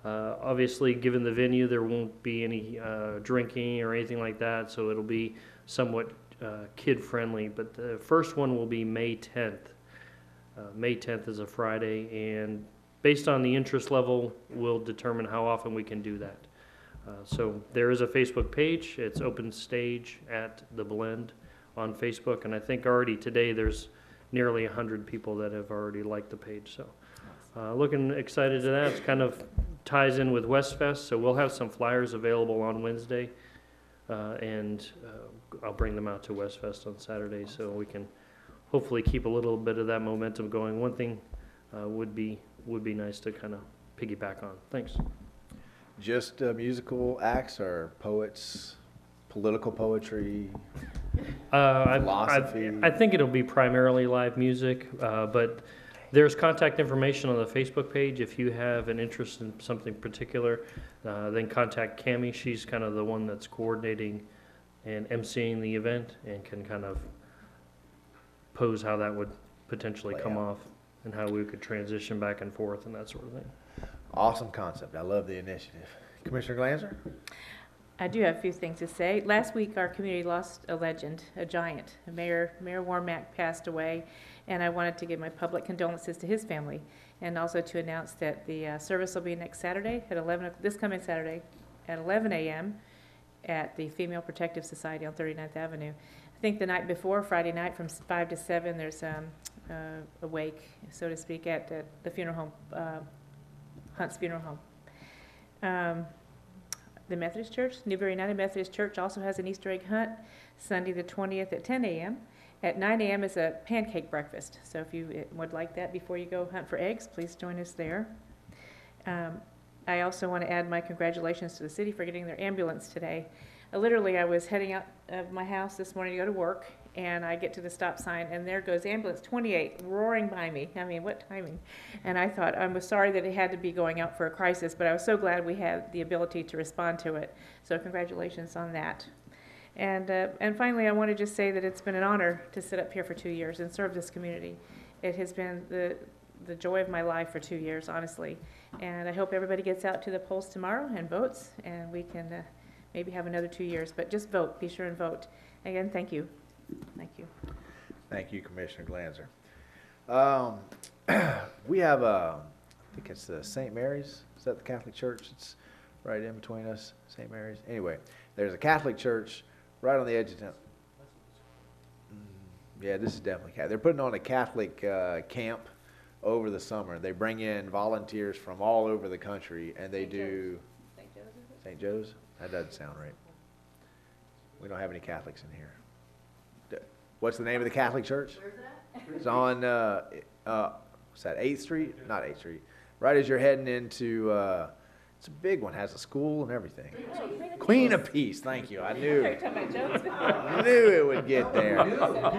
S9: obviously given the venue there won't be any drinking or anything like that, so it'll be somewhat kid friendly. But the first one will be May 10th. May 10th is a Friday, and based on the interest level, we'll determine how often we can do that. So there is a Facebook page. It's Open Stage at the Blend on Facebook, and I think already today there's nearly 100 people that have already liked the page. So looking excited to that. It kind of ties in with Westfest, so we'll have some flyers available on Wednesday, and I'll bring them out to Westfest on Saturday, so we can hopefully keep a little bit of that momentum going. One thing would be nice to kind of piggyback on. Thanks.
S2: Just musical acts or poets, political poetry, philosophy?
S9: I think it'll be primarily live music, but there's contact information on the Facebook page. If you have an interest in something particular, then contact Cammie. She's kind of the one that's coordinating and emceeing the event and can kind of pose how that would potentially come off and how we could transition back and forth and that sort of thing. Awesome
S2: concept. I love the initiative. Commissioner Glanzer?
S12: I do have a few things to say. Last week, our community lost a legend, a giant. Mayor Warmack passed away, and I wanted to give my public condolences to his family, and also to announce that the service will be next Saturday at this coming Saturday at 11 a.m. at the Female Protective Society on 39th Avenue. I think the night before, Friday night, from 5 to 7, there's a wake, so to speak, at the funeral home, Hunt's Funeral Home. The Methodist Church, Newberry United Methodist Church, also has an Easter egg hunt Sunday the 20th at 10 a.m. At 9 a.m. is a pancake breakfast. So if you would like that before you go hunt for eggs, please join us there. I also want to add my congratulations to the city for getting their ambulance today. Literally, I was heading out of my house this morning to go to work, and I get to the stop sign, and there goes ambulance 28 roaring by me. I mean, what timing? And I thought, I was sorry that it had to be going out for a crisis, but I was so glad we had the ability to respond to it. So congratulations on that. And finally, I want to just say that it's been an honor to sit up here for 2 years and serve this community. It has been the joy of my life for 2 years, honestly. And I hope everybody gets out to the polls tomorrow and votes, and we can maybe have another 2 years. But just vote. Be sure and vote. Again, thank you. Thank you.
S2: Thank you, Commissioner Glanzer. We have, I think it's the St. Mary's. Is that the Catholic Church? It's right in between us, St. Mary's. Anyway, there's a Catholic church right on the edge of town. Yeah, this is definitely Catholic. They're putting on a Catholic camp over the summer. They bring in volunteers from all over the country, and they do. St. Joe's? That doesn't sound right. We don't have any Catholics in here. What's the name of the Catholic church? Where's that? It's on, what's that, 8th Street? Not 8th Street. Right as you're heading into, it's a big one, has a school and everything. Queen of Peace, thank you. I knew it would get there.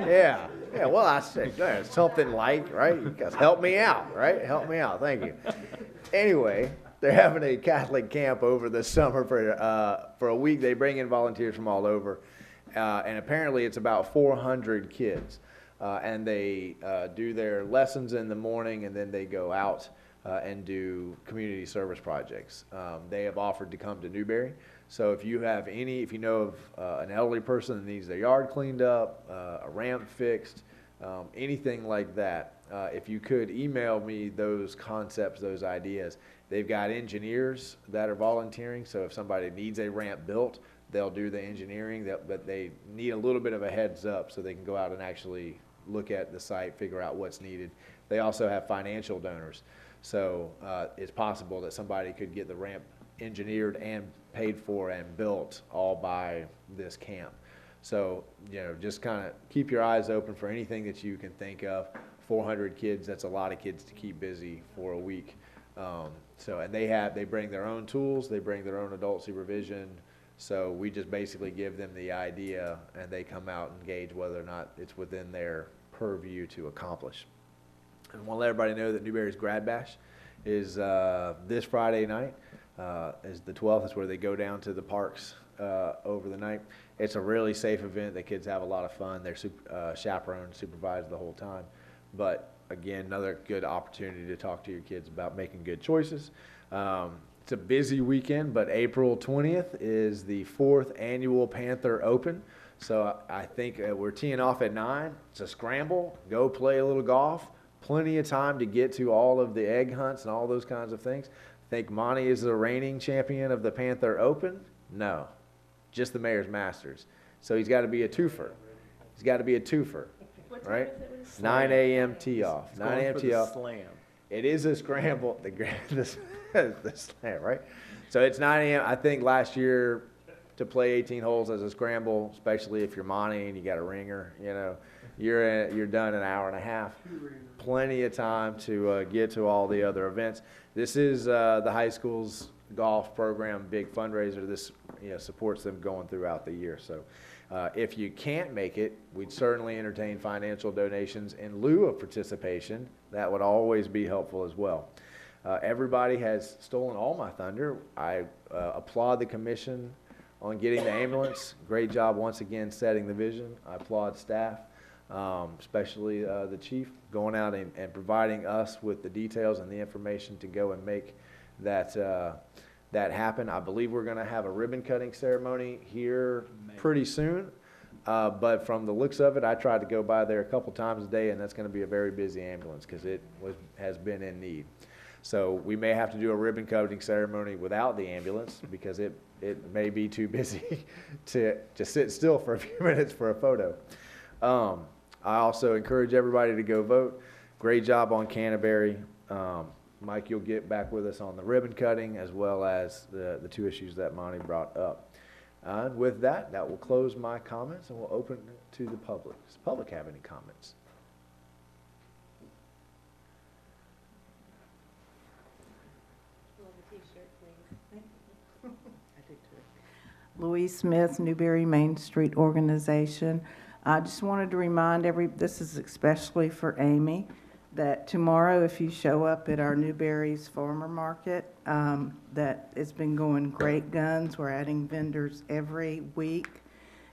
S2: Yeah. Yeah, well, I said, there's something like, right? You guys help me out, right? Help me out, thank you. Anyway, they're having a Catholic camp over the summer for a week. They bring in volunteers from all over, and apparently it's about 400 kids. And they do their lessons in the morning, and then they go out and do community service projects. They have offered to come to Newberry. So if you know of an elderly person that needs their yard cleaned up, a ramp fixed, anything like that, if you could email me those concepts, those ideas. They've got engineers that are volunteering, so if somebody needs a ramp built, they'll do the engineering, but they need a little bit of a heads up so they can go out and actually look at the site, figure out what's needed. They also have financial donors. So it's possible that somebody could get the ramp engineered and paid for and built all by this camp. So, just kind of keep your eyes open for anything that you can think of. 400 kids, that's a lot of kids to keep busy for a week. And they bring their own tools, they bring their own adult supervision. So we just basically give them the idea, and they come out and gauge whether or not it's within their purview to accomplish. And I want to let everybody know that Newberry's Grad Bash is this Friday night, is the 12th. That's where they go down to the parks over the night. It's a really safe event. The kids have a lot of fun. They're chaperoned, supervised the whole time. But again, another good opportunity to talk to your kids about making good choices. It's a busy weekend, but April 20th is the 4th annual Panther Open. So I think we're teeing off at 9. It's a scramble. Go play a little golf. Plenty of time to get to all of the egg hunts and all those kinds of things. I think Monty is the reigning champion of the Panther Open. No, just the Mayor's Masters. So he's got to be a twofer. Right? 9 a.m. tee off. 9 a.m. tee off.
S3: Slam.
S2: It is a scramble. The slam, right? So it's 9 a.m. I think last year to play 18 holes as a scramble, especially if you're Monty and you got a ringer, you're done an hour and a half. Plenty of time to get to all the other events. This is the high school's golf program, big fundraiser. This supports them going throughout the year. So if you can't make it, we'd certainly entertain financial donations in lieu of participation. That would always be helpful as well. Everybody has stolen all my thunder. I applaud the commission on getting the ambulance. Great job once again setting the vision. I applaud staff, especially the chief, going out and providing us with the details and the information to go and make that happen. I believe we're going to have a ribbon cutting ceremony here pretty soon. But from the looks of it, I tried to go by there a couple times a day, and that's going to be a very busy ambulance because it has been in need. So we may have to do a ribbon cutting ceremony without the ambulance because it may be too busy to sit still for a few minutes for a photo. I also encourage everybody to go vote. Great job on Canterbury. Mike, you'll get back with us on the ribbon cutting as well as the two issues that Monty brought up. And with that will close my comments, and we'll open it to the public. Does the public have any comments?
S13: Louise Smith, Newberry Main Street Organization. I just wanted to remind this is especially for Amy, that tomorrow if you show up at our Newberry's Farmer Market, that it's been going great guns. We're adding vendors every week,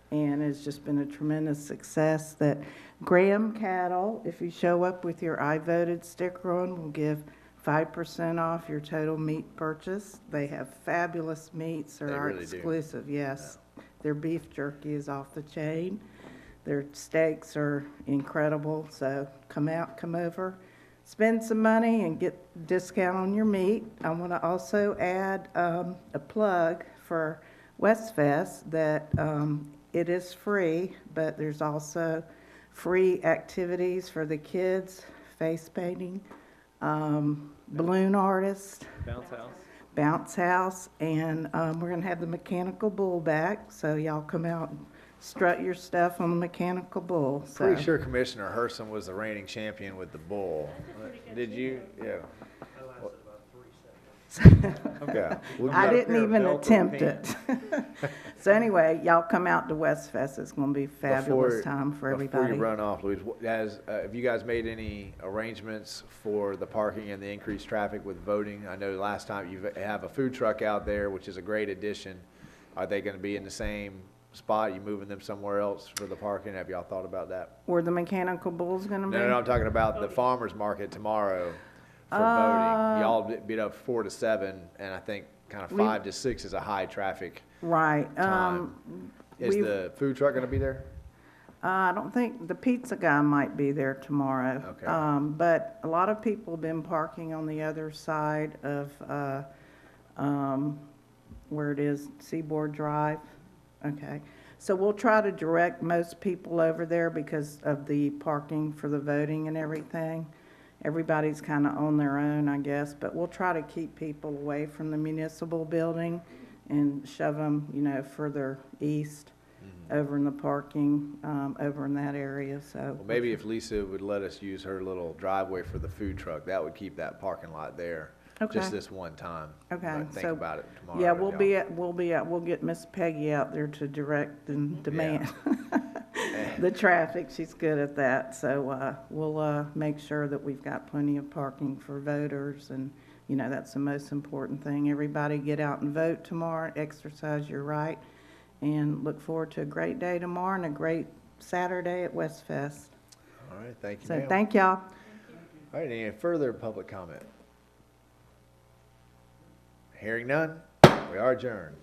S13: and it's just been a tremendous success. That Graham Cattle, if you show up with your I voted sticker on, will give 5% off your total meat purchase. They have fabulous meats. They're our exclusive, yes. Yeah. Their beef jerky is off the chain. Their steaks are incredible, so come over, spend some money and get a discount on your meat. I want to also add a plug for Westfest that it is free, but there's also free activities for the kids, face painting, balloon artist,
S3: Bounce house.
S13: bounce house, and we're gonna have the mechanical bull back, so y'all come out and strut your stuff on the mechanical bull, so.
S2: Pretty sure Commissioner Herson was the reigning champion with the bull. Did you? Yeah. Okay. We've
S13: I
S2: got a
S13: didn't
S2: pair of
S13: even
S2: Velcro
S13: attempt
S2: pants.
S13: it. So anyway, y'all come out to West Fest. It's gonna be a fabulous
S2: Before-
S13: time for
S2: Before
S13: everybody.
S2: you run off, Louise, have you guys made any arrangements for the parking and the increased traffic with voting? I know last time you have a food truck out there, which is a great addition. Are they gonna be in the same spot? You moving them somewhere else for the parking? Have y'all thought about that?
S13: Where the mechanical bull's gonna be?
S2: No, I'm talking about the farmer's market tomorrow for voting. Y'all beat up 4 to 7, and I think kind of
S13: We-
S2: 5 to 6 is a high traffic
S13: Right.
S2: time. Is
S13: we've-
S2: the food truck gonna be there?
S13: I don't think, the pizza guy might be there tomorrow.
S2: Okay.
S13: But a lot of people have been parking on the other side of, where it is, Seaboard Drive. Okay. So we'll try to direct most people over there because of the parking for the voting and everything. Everybody's kind of on their own, I guess, but we'll try to keep people away from the municipal building and shove them, you know, further east, over in the parking, over in that area, so.
S2: Well, maybe if Lisa would let us use her little driveway for the food truck, that would keep that parking lot there.
S13: Okay.
S2: Just this one time.
S13: Okay,
S2: But think
S13: so-
S2: about it tomorrow.
S13: Yeah,
S2: y'all.
S13: we'll get Miss Peggy out there to direct and demand the traffic. She's good at that, so, we'll, make sure that we've got plenty of parking for voters, and, you know, that's the most important thing. Everybody get out and vote tomorrow, exercise your right, and look forward to a great day tomorrow and a great Saturday at West Fest.
S2: All right, thank you,
S13: So,
S2: ma'am.
S13: thank y'all.
S2: All right, any further public comment? Hearing none, we are adjourned.